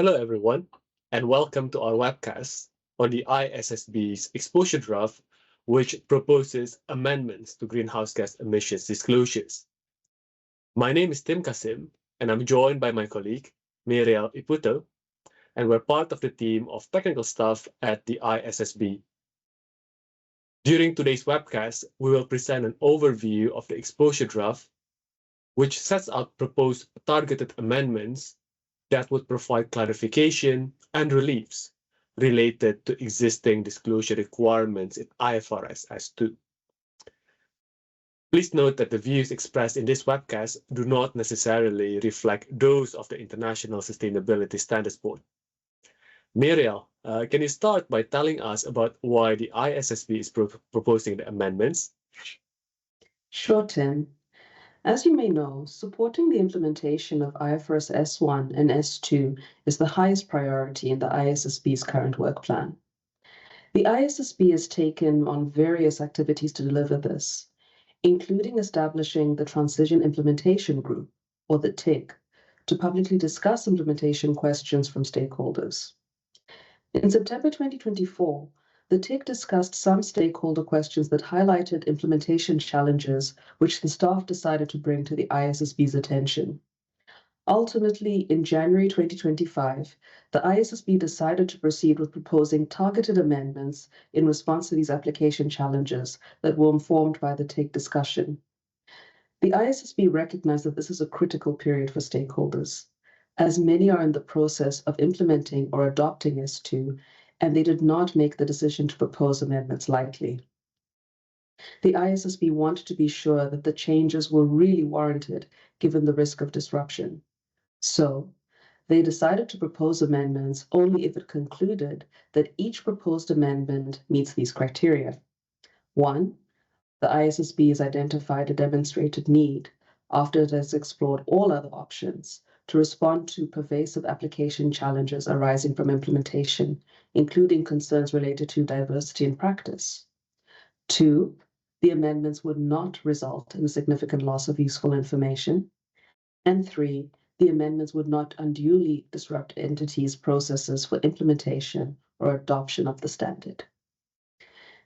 Hello, everyone, and welcome to our webcast on the ISSB's exposure draft, which proposes amendments to greenhouse gas emissions disclosures. My name is Tim Kasim, and I'm joined by my colleague, Miriel Iputo, and we're part of the team of technical staff at the ISSB. During today's webcast, we will present an overview of the exposure draft, which sets out proposed targeted amendments that would provide clarification and reliefs related to existing disclosure requirements in IFRS S2. Please note that the views expressed in this webcast do not necessarily reflect those of the International Sustainability Standards Board. Miriel, can you start by telling us about why the ISSB is proposing the amendments? Sure, Tim. As you may know, supporting the implementation of IFRS S1 and S2 is the highest priority in the ISSB's current work plan. The ISSB has taken on various activities to deliver this, including establishing the Transition Implementation Group, or the TIG, to publicly discuss implementation questions from stakeholders. In September 2024, the TIG discussed some stakeholder questions that highlighted implementation challenges which the staff decided to bring to the ISSB's attention. Ultimately, in January 2025, the ISSB decided to proceed with proposing targeted amendments in response to these application challenges that were informed by the TIG discussion. The ISSB recognized that this is a critical period for stakeholders, as many are in the process of implementing or adopting S2, and they did not make the decision to propose amendments lightly. The ISSB wanted to be sure that the changes were really warranted given the risk of disruption. So, they decided to propose amendments only if it concluded that each proposed amendment meets these criteria. 1. The ISSB has identified a demonstrated need, after it has explored all other options, to respond to pervasive application challenges arising from implementation, including concerns related to diversity in practice. 2, the amendments would not result in a significant loss of useful information. And 3, the amendments would not unduly disrupt entities' processes for implementation or adoption of the standard.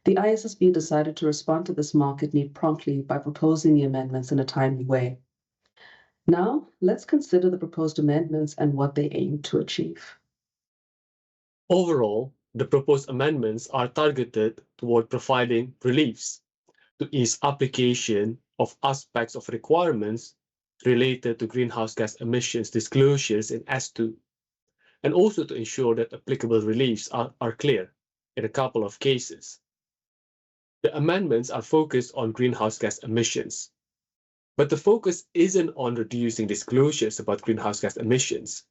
The ISSB decided to respond to this market need promptly by proposing the amendments in a timely way. Now, let's consider the proposed amendments and what they aim to achieve. Overall, the proposed amendments are targeted toward providing reliefs to ease application of aspects of requirements related to greenhouse gas emissions disclosures in S2, and also to ensure that applicable reliefs are clear in a couple of cases. The amendments are focused on greenhouse gas emissions, but the focus isn't on reducing disclosures about greenhouse gas emissions.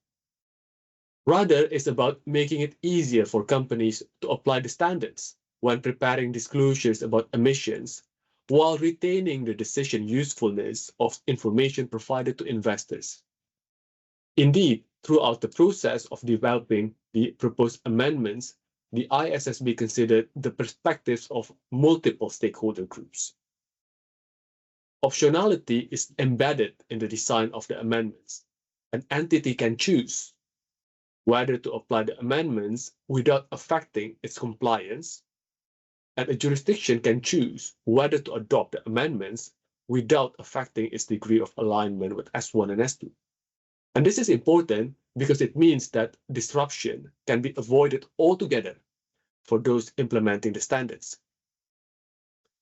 Rather, it's about making it easier for companies to apply the standards when preparing disclosures about emissions, while retaining the decision usefulness of information provided to investors. Indeed, throughout the process of developing the proposed amendments, the ISSB considered the perspectives of multiple stakeholder groups. Optionality is embedded in the design of the amendments. An entity can choose whether to apply the amendments without affecting its compliance, and a jurisdiction can choose whether to adopt the amendments without affecting its degree of alignment with S1 and S2. And this is important because it means that disruption can be avoided altogether for those implementing the standards.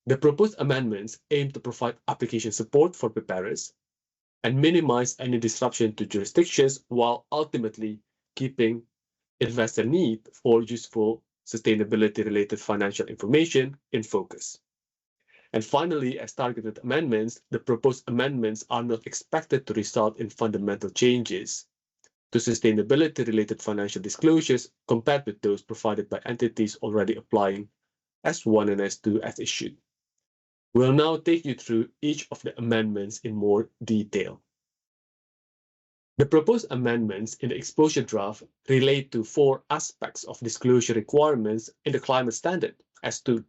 The proposed amendments aim to provide application support for preparers and minimize any disruption to jurisdictions while ultimately keeping investor need for useful sustainability-related financial information in focus. And finally, as targeted amendments, the proposed amendments are not expected to result in fundamental changes to sustainability-related financial disclosures compared with those provided by entities already applying S1 and S2 as issued. We'll now take you through each of the amendments in more detail. The proposed amendments in the exposure draft relate to 4 aspects of disclosure requirements in the climate standard, S2,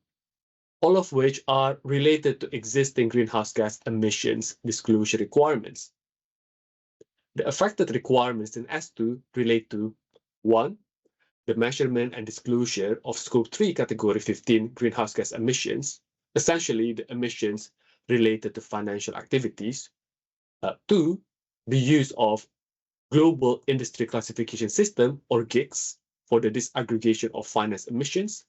all of which are related to existing greenhouse gas emissions disclosure requirements. The affected requirements in S2 relate to 1. The measurement and disclosure of Scope 3 Category 15 greenhouse gas emissions, essentially the emissions related to financial activities. 2. The use of Global Industry Classification System, or GICS, for the disaggregation of finance emissions.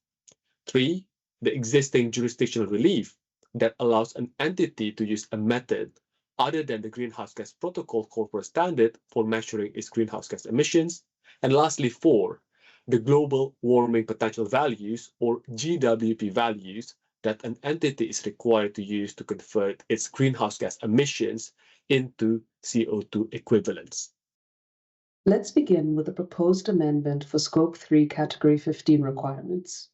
3. The existing jurisdictional relief that allows an entity to use a method other than the Greenhouse Gas Protocol corporate standard for measuring its greenhouse gas emissions. And lastly, 4. The Global Warming Potential Values, or GWB values, that an entity is required to use to convert its greenhouse gas emissions into CO2 equivalents. Let's begin with the proposed amendment for Scope 3 Category 15 requirements.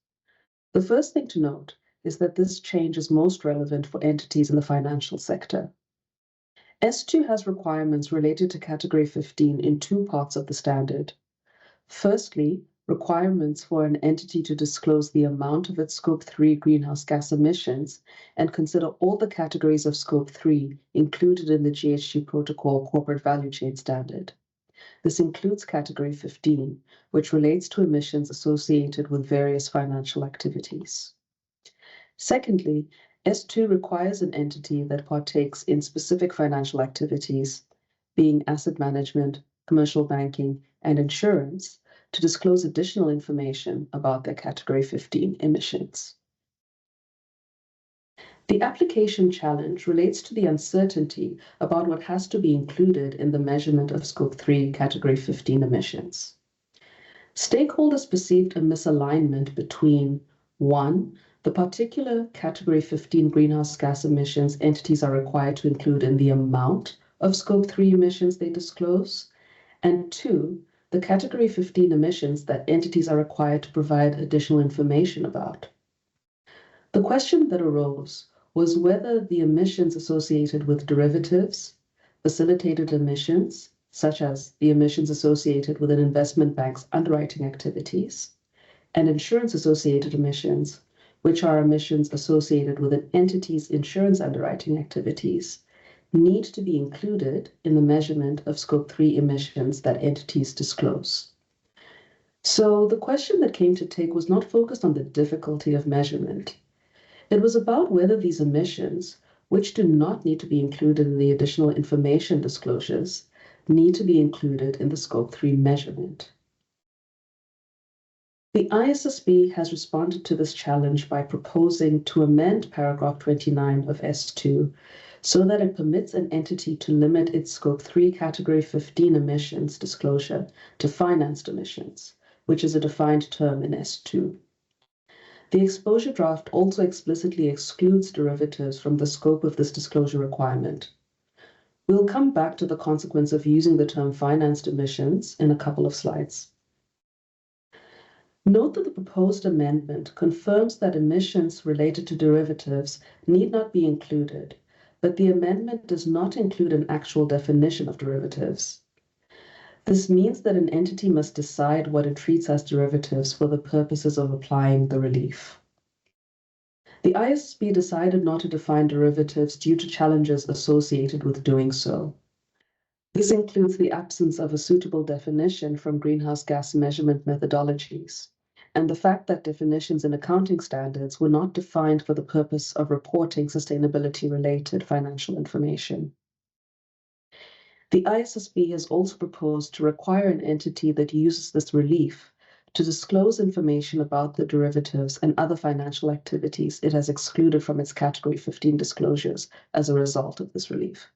The first thing to note is that this change is most relevant for entities in the financial sector. S2 has requirements related to Category 15 in two parts of the standard. Firstly, requirements for an entity to disclose the amount of its Scope 3 greenhouse gas emissions and consider all the categories of Scope 3 included in the GHG Protocol Corporate Value Chain Standard. This includes Category 15, which relates to emissions associated with various financial activities. Secondly, S2 requires an entity that partakes in specific financial activities, being asset management, commercial banking, and insurance, to disclose additional information about their Category 15 emissions. The application challenge relates to the uncertainty about what has to be included in the measurement of Scope 3 Category 15 emissions. Stakeholders perceived a misalignment between 1. The particular Category 15 greenhouse gas emissions entities are required to include in the amount of Scope 3 emissions they disclose, and 2. The Category 15 emissions that entities are required to provide additional information about. The question that arose was whether the emissions associated with derivatives, facilitated emissions, such as the emissions associated with an investment bank's underwriting activities, and insurance-associated emissions, which are emissions associated with an entity's insurance underwriting activities, need to be included in the measurement of Scope 3 emissions that entities disclose. So the question that came to take was not focused on the difficulty of measurement. It was about whether these emissions, which do not need to be included in the additional information disclosures, need to be included in the Scope 3 measurement. The ISSB has responded to this challenge by proposing to amend paragraph 29 of S2 so that it permits an entity to limit its Scope 3 Category 15 emissions disclosure to financed emissions, which is a defined term in S2. The exposure draft also explicitly excludes derivatives from the scope of this disclosure requirement. We'll come back to the consequence of using the term financed emissions in a couple of slides. Note that the proposed amendment confirms that emissions related to derivatives need not be included, but the amendment does not include an actual definition of derivatives. This means that an entity must decide what it treats as derivatives for the purposes of applying the relief. The ISSB decided not to define derivatives due to challenges associated with doing so. This includes the absence of a suitable definition from greenhouse gas measurement methodologies, and the fact that definitions in accounting standards were not defined for the purpose of reporting sustainability-related financial information. The ISSB has also proposed to require an entity that uses this relief to disclose information about the derivatives and other financial activities it has excluded from its Category 15 disclosures as a result of this relief.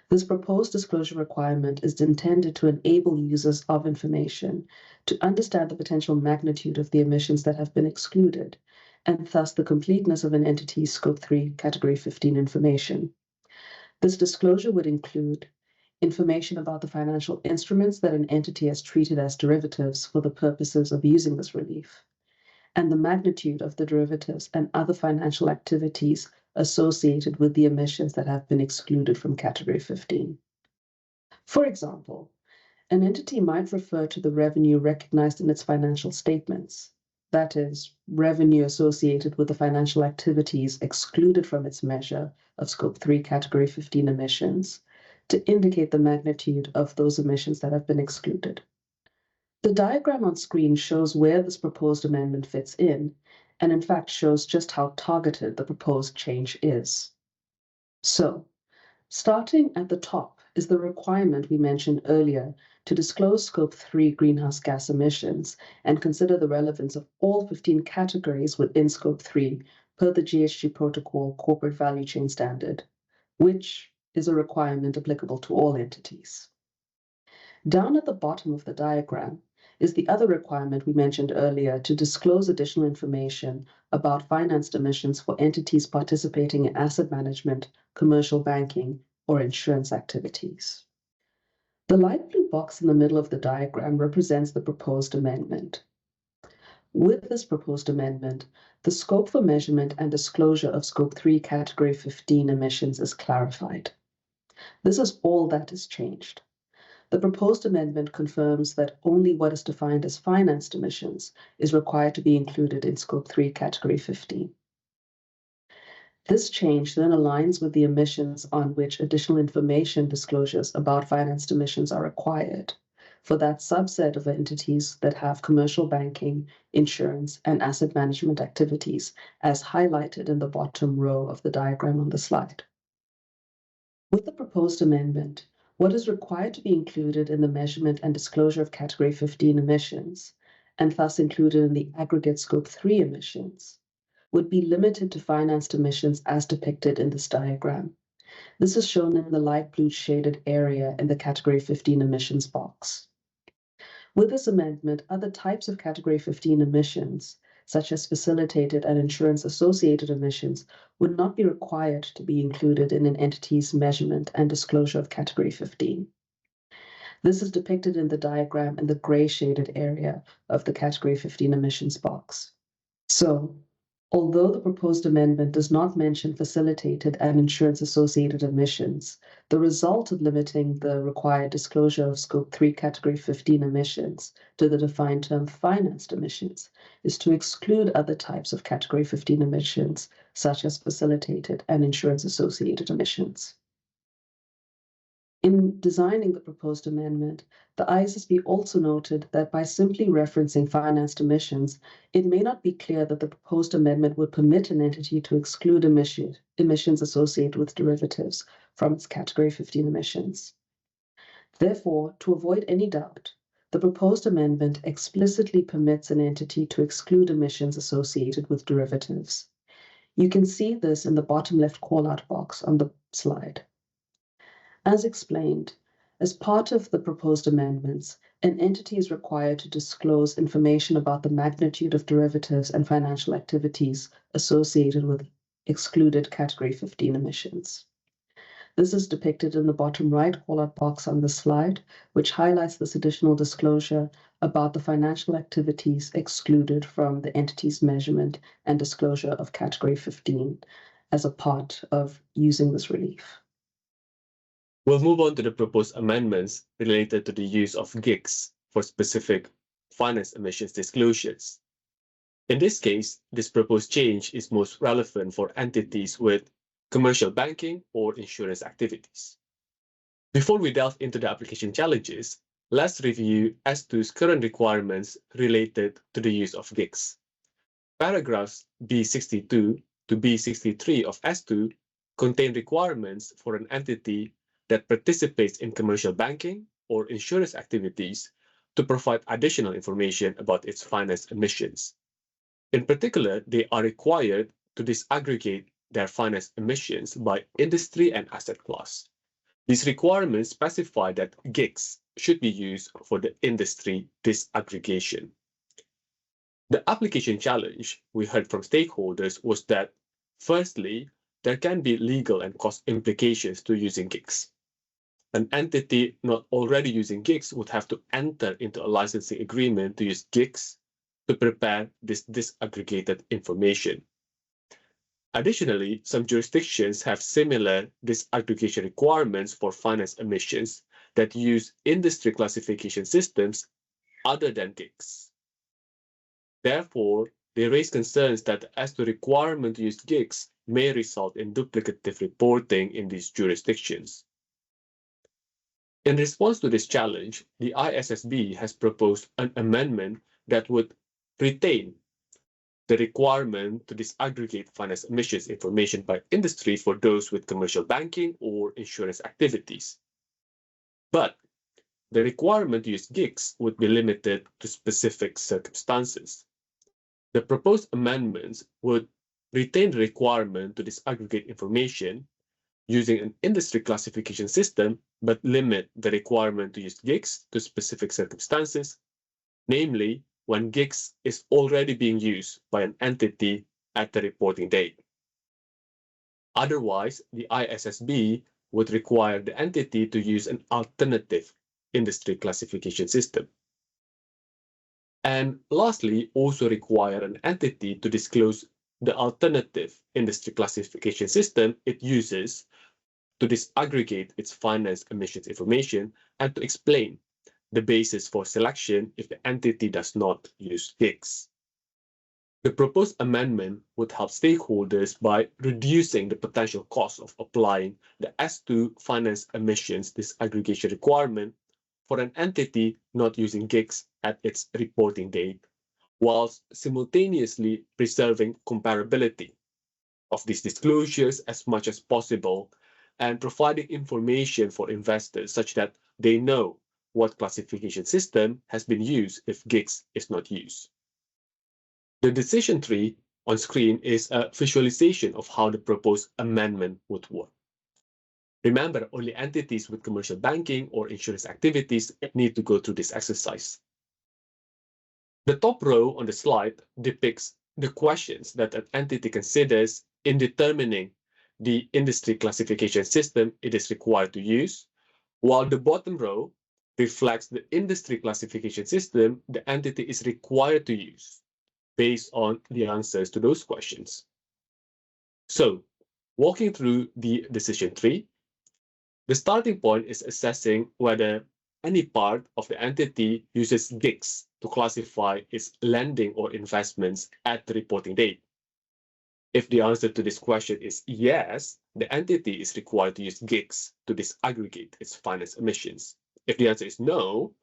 This proposed disclosure requirement is intended to enable users of information to understand the potential magnitude of the emissions that have been excluded, and thus the completeness of an entity's Scope 3 Category 15 information. This disclosure would include information about the financial instruments that an entity has treated as derivatives for the purposes of using this relief, and the magnitude of the derivatives and other financial activities associated with the emissions that have been excluded from Category 15. For example, an entity might refer to the revenue recognized in its financial statements, that is, revenue associated with the financial activities excluded from its measure of Scope 3 Category 15 emissions, to indicate the magnitude of those emissions that have been excluded. The diagram on screen shows where this proposed amendment fits in, and in fact shows just how targeted the proposed change is. So, starting at the top is the requirement we mentioned earlier to disclose Scope 3 greenhouse gas emissions and consider the relevance of all 15 categories within Scope 3 per the GHG Protocol Corporate Value Chain Standard, which is a requirement applicable to all entities. Down at the bottom of the diagram is the other requirement we mentioned earlier to disclose additional information about financed emissions for entities participating in asset management, commercial banking, or insurance activities. The light blue box in the middle of the diagram represents the proposed amendment. With this proposed amendment, the scope for measurement and disclosure of Scope 3 Category 15 emissions is clarified. This is all that is changed. The proposed amendment confirms that only what is defined as financed emissions is required to be included in Scope 3 Category 15. This change then aligns with the emissions on which additional information disclosures about financed emissions are required for that subset of entities that have commercial banking, insurance, and asset management activities, as highlighted in the bottom row of the diagram on the slide. With the proposed amendment, what is required to be included in the measurement and disclosure of Category 15 emissions, and thus included in the aggregate Scope 3 emissions, would be limited to financed emissions as depicted in this diagram. This is shown in the light blue shaded area in the Category 15 emissions box. With this amendment, other types of Category 15 emissions, such as facilitated and insurance-associated emissions, would not be required to be included in an entity's measurement and disclosure of Category 15. This is depicted in the diagram in the gray shaded area of the Category 15 emissions box. So, although the proposed amendment does not mention facilitated and insurance-associated emissions, the result of limiting the required disclosure of Scope 3 Category 15 emissions to the defined term financed emissions is to exclude other types of Category 15 emissions, such as facilitated and insurance-associated emissions. In designing the proposed amendment, the ISSB also noted that by simply referencing financed emissions, it may not be clear that the proposed amendment would permit an entity to exclude emissions associated with derivatives from its Category 15 emissions. Therefore, to avoid any doubt, the proposed amendment explicitly permits an entity to exclude emissions associated with derivatives. You can see this in the bottom left call-out box on the slide. As explained, as part of the proposed amendments, an entity is required to disclose information about the magnitude of derivatives and financial activities associated with excluded Category 15 emissions. This is depicted in the bottom right call-out box on the slide, which highlights this additional disclosure about the financial activities excluded from the entity's measurement and disclosure of Category 15 as a part of using this relief. We'll move on to the proposed amendments related to the use of GICS for specific finance emissions disclosures. In this case, this proposed change is most relevant for entities with commercial banking or insurance activities. Before we delve into the application challenges, let's review S2's current requirements related to the use of GICS. Paragraphs B62 to B63 of S2 contain requirements for an entity that participates in commercial banking or insurance activities to provide additional information about its finance emissions. In particular, they are required to disaggregate their finance emissions by industry and asset class. These requirements specify that GICS should be used for the industry disaggregation. The application challenge we heard from stakeholders was that, firstly, there can be legal and cost implications to using GICS. An entity not already using GICS would have to enter into a licensing agreement to use GICS to prepare this disaggregated information. Additionally, some jurisdictions have similar disaggregation requirements for finance emissions that use industry classification systems other than GICS. Therefore, they raise concerns that as the requirement to use GICS may result in duplicative reporting in these jurisdictions. In response to this challenge, the ISSB has proposed an amendment that would retain the requirement to disaggregate finance emissions information by industry for those with commercial banking or insurance activities. But the requirement to use GICS would be limited to specific circumstances. The proposed amendments would retain the requirement to disaggregate information using an industry classification system, but limit the requirement to use GICS to specific circumstances, namely when GICS is already being used by an entity at the reporting date. Otherwise, the ISSB would require the entity to use an alternative industry classification system. And lastly, also require an entity to disclose the alternative industry classification system it uses to disaggregate its finance emissions information and to explain the basis for selection if the entity does not use GICS. The proposed amendment would help stakeholders by reducing the potential cost of applying the S2 finance emissions disaggregation requirement for an entity not using GICS at its reporting date, whilst simultaneously preserving comparability of these disclosures as much as possible and providing information for investors such that they know what classification system has been used if GICS is not used. The decision tree on screen is a visualization of how the proposed amendment would work. Remember, only entities with commercial banking or insurance activities need to go through this exercise. The top row on the slide depicts the questions that an entity considers in determining the industry classification system it is required to use, while the bottom row reflects the industry classification system the entity is required to use based on the answers to those questions. So, walking through the decision tree, the starting point is assessing whether any part of the entity uses GICS to classify its lending or investments at the reporting date. If the answer to this question is yes, the entity is required to use GICS to disaggregate its finance emissions. If the answer is no,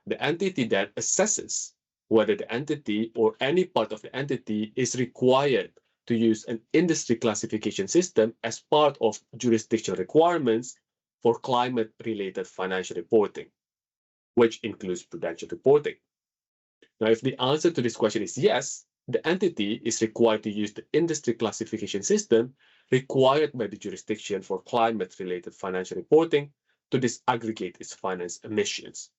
the entity then assesses whether the entity or any part of the entity is required to use an industry classification system as part of jurisdictional requirements for climate-related financial reporting, which includes prudential reporting. Now, if the answer to this question is yes, the entity is required to use the industry classification system required by the jurisdiction for climate-related financial reporting to disaggregate its finance emissions.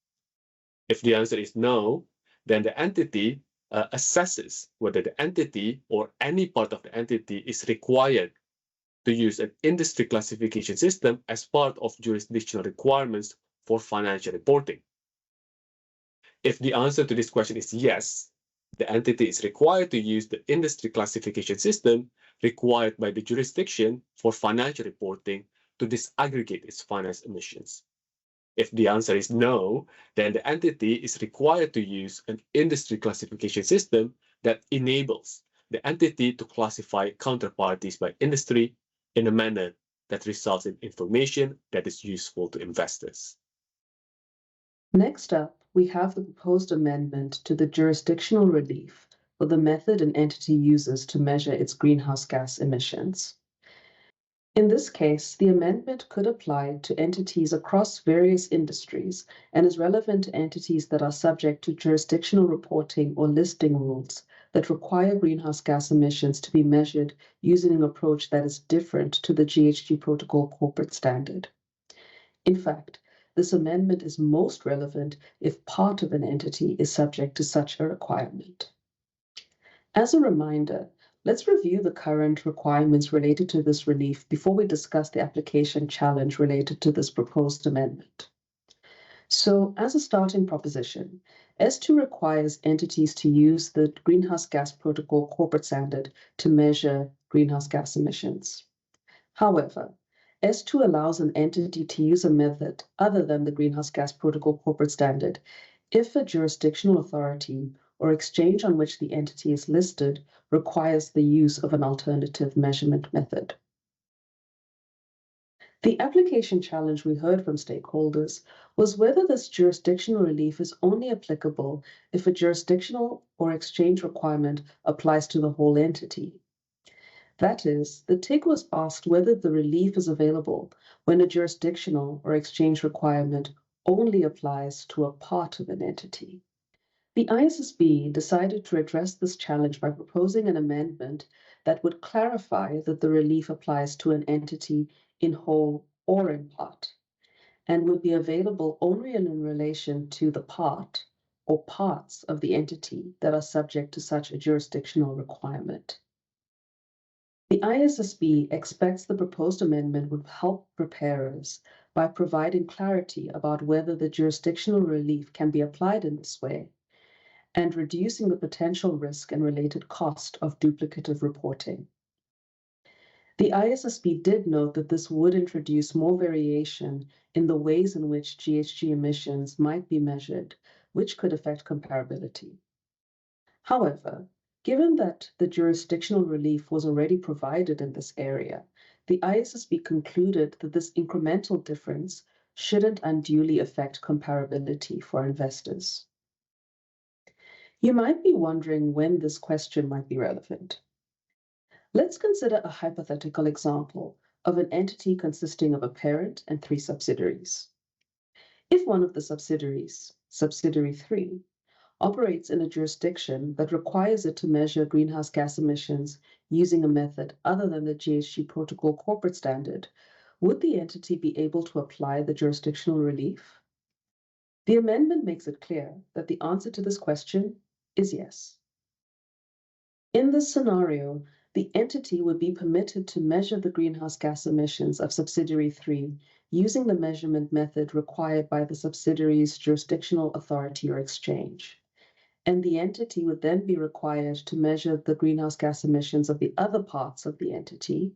If the answer is no, then the entity assesses whether the entity or any part of the entity is required to use an industry classification system as part of jurisdictional requirements for financial reporting. If the answer to this question is yes, the entity is required to use the industry classification system required by the jurisdiction for financial reporting to disaggregate its finance emissions. If the answer is no, then the entity is required to use an industry classification system that enables the entity to classify counterparties by industry in a manner that results in information that is useful to investors. Next up, we have the proposed amendment to the jurisdictional relief for the method an entity uses to measure its greenhouse gas emissions. In this case, the amendment could apply to entities across various industries and is relevant to entities that are subject to jurisdictional reporting or listing rules that require greenhouse gas emissions to be measured using an approach that is different to the GHG Protocol corporate standard. In fact, this amendment is most relevant if part of an entity is subject to such a requirement. As a reminder, let's review the current requirements related to this relief before we discuss the application challenge related to this proposed amendment. So, as a starting proposition, S2 requires entities to use the Greenhouse Gas Protocol corporate standard to measure greenhouse gas emissions. However, S2 allows an entity to use a method other than the Greenhouse Gas Protocol corporate standard if a jurisdictional authority or exchange on which the entity is listed requires the use of an alternative measurement method. The application challenge we heard from stakeholders was whether this jurisdictional relief is only applicable if a jurisdictional or exchange requirement applies to the whole entity. That is, the TIG was asked whether the relief is available when a jurisdictional or exchange requirement only applies to a part of an entity. The ISSB decided to address this challenge by proposing an amendment that would clarify that the relief applies to an entity in whole or in part, and would be available only in relation to the part or parts of the entity that are subject to such a jurisdictional requirement. The ISSB expects the proposed amendment would help preparers by providing clarity about whether the jurisdictional relief can be applied in this way and reducing the potential risk and related cost of duplicative reporting. The ISSB did note that this would introduce more variation in the ways in which GHG emissions might be measured, which could affect comparability. However, given that the jurisdictional relief was already provided in this area, the ISSB concluded that this incremental difference shouldn't unduly affect comparability for investors. You might be wondering when this question might be relevant. Let's consider a hypothetical example of an entity consisting of a parent and 3 subsidiaries. If one of the subsidiaries, subsidiary 3, operates in a jurisdiction that requires it to measure greenhouse gas emissions using a method other than the GHG Protocol corporate standard, would the entity be able to apply the jurisdictional relief? The amendment makes it clear that the answer to this question is yes. In this scenario, the entity would be permitted to measure the greenhouse gas emissions of subsidiary 3 using the measurement method required by the subsidiary's jurisdictional authority or exchange. And the entity would then be required to measure the greenhouse gas emissions of the other parts of the entity,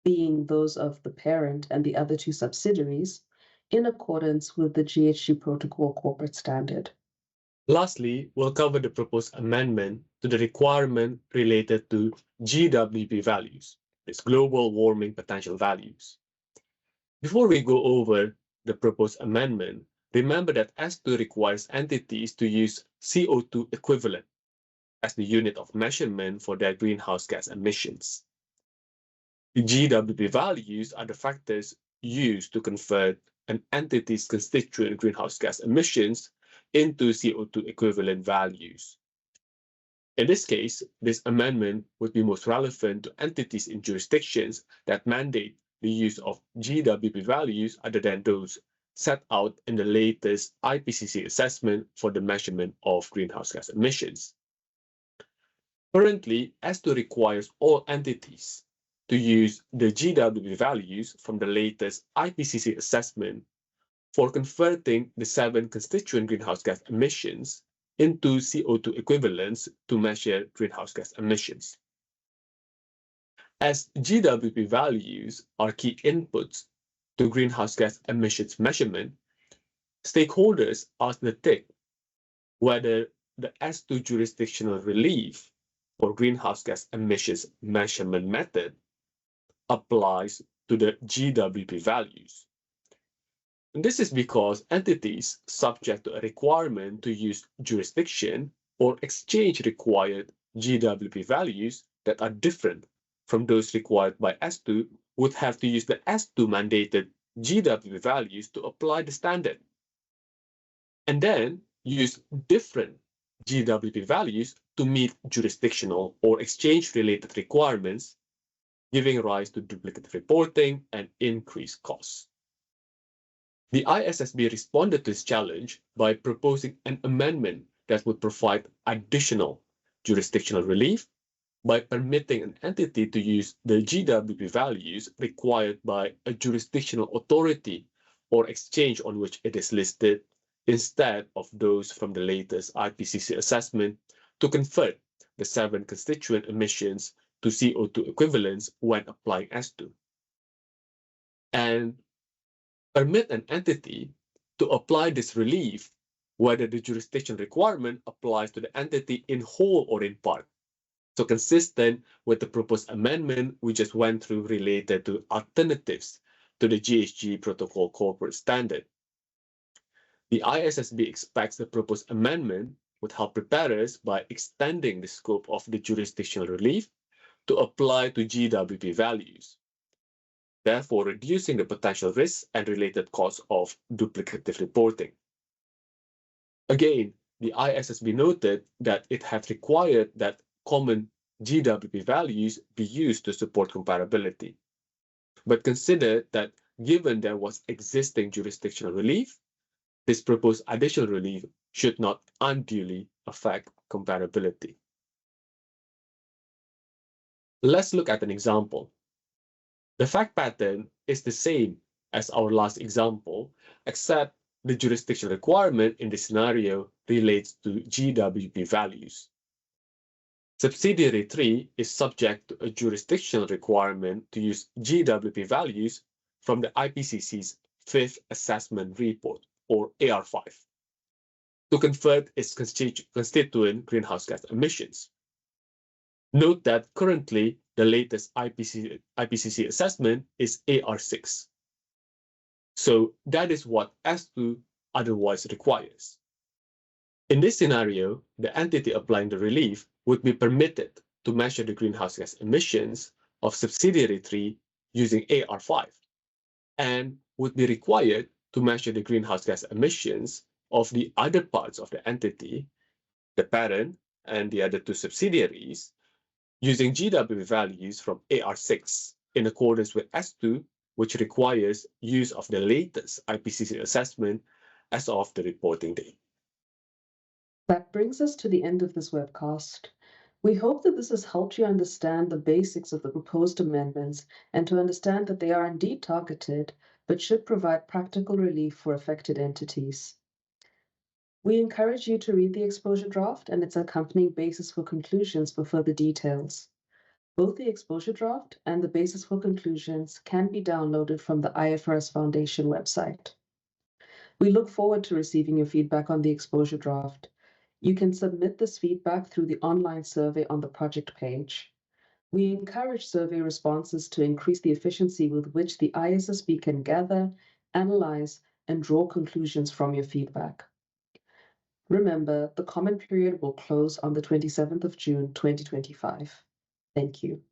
being those of the parent and the other 2 subsidiaries, in accordance with the GHG Protocol corporate standard. Lastly, we'll cover the proposed amendment to the requirement related to GWB values, its global warming potential values. Before we go over the proposed amendment, remember that S2 requires entities to use CO2 equivalent as the unit of measurement for their greenhouse gas emissions. The GWB values are the factors used to convert an entity's constituent greenhouse gas emissions into CO2 equivalent values. In this case, this amendment would be most relevant to entities in jurisdictions that mandate the use of GWB values other than those set out in the latest IPCC assessment for the measurement of greenhouse gas emissions. Currently, S2 requires all entities to use the GWB values from the latest IPCC assessment for converting the 7 constituent greenhouse gas emissions into CO2 equivalents to measure greenhouse gas emissions. As GWB values are key inputs to greenhouse gas emissions measurement, stakeholders ask the TIC whether the S2 jurisdictional relief for greenhouse gas emissions measurement method applies to the GWB values. And this is because entities subject to a requirement to use jurisdiction or exchange required GWB values that are different from those required by S2 would have to use the S2 mandated GWB values to apply the standard, and then use different GWB values to meet jurisdictional or exchange-related requirements, giving rise to duplicative reporting and increased costs. The ISSB responded to this challenge by proposing an amendment that would provide additional jurisdictional relief by permitting an entity to use the GWB values required by a jurisdictional authority or exchange on which it is listed instead of those from the latest IPCC assessment to convert the 7 constituent emissions to CO2 equivalents when applying S2. And permit an entity to apply this relief whether the jurisdiction requirement applies to the entity in whole or in part. So consistent with the proposed amendment we just went through related to alternatives to the GHG Protocol Corporate Standard. The ISSB expects the proposed amendment would help preparers by extending the scope of the jurisdictional relief to apply to GWB values, therefore reducing the potential risks and related costs of duplicative reporting. Again, the ISSB noted that it had required that common GWB values be used to support comparability, but considered that given there was existing jurisdictional relief, this proposed additional relief should not unduly affect comparability. Let's look at an example. The fact pattern is the same as our last example, except the jurisdictional requirement in this scenario relates to GWB values. Subsidiary 3 is subject to a jurisdictional requirement to use GWB values from the IPCC's Fifth Assessment Report, or AR5, to convert its constituent greenhouse gas emissions. Note that currently the latest IPCC assessment is AR6. So that is what S2 otherwise requires. In this scenario, the entity applying the relief would be permitted to measure the greenhouse gas emissions of subsidiary 3 using AR5 and would be required to measure the greenhouse gas emissions of the other parts of the entity, the parent and the other two subsidiaries, using GWB values from AR6 in accordance with S2, which requires use of the latest IPCC assessment as of the reporting date. That brings us to the end of this webcast. We hope that this has helped you understand the basics of the proposed amendments and to understand that they are indeed targeted, but should provide practical relief for affected entities. We encourage you to read the exposure draft and its accompanying basis for conclusions for further details. Both the exposure draft and the basis for conclusions can be downloaded from the IFRS Foundation website. We look forward to receiving your feedback on the exposure draft. You can submit this feedback through the online survey on the project page. We encourage survey responses to increase the efficiency with which the ISSB can gather, analyze, and draw conclusions from your feedback. Remember, the comment period will close on the 27th of June, 2025. Thank you.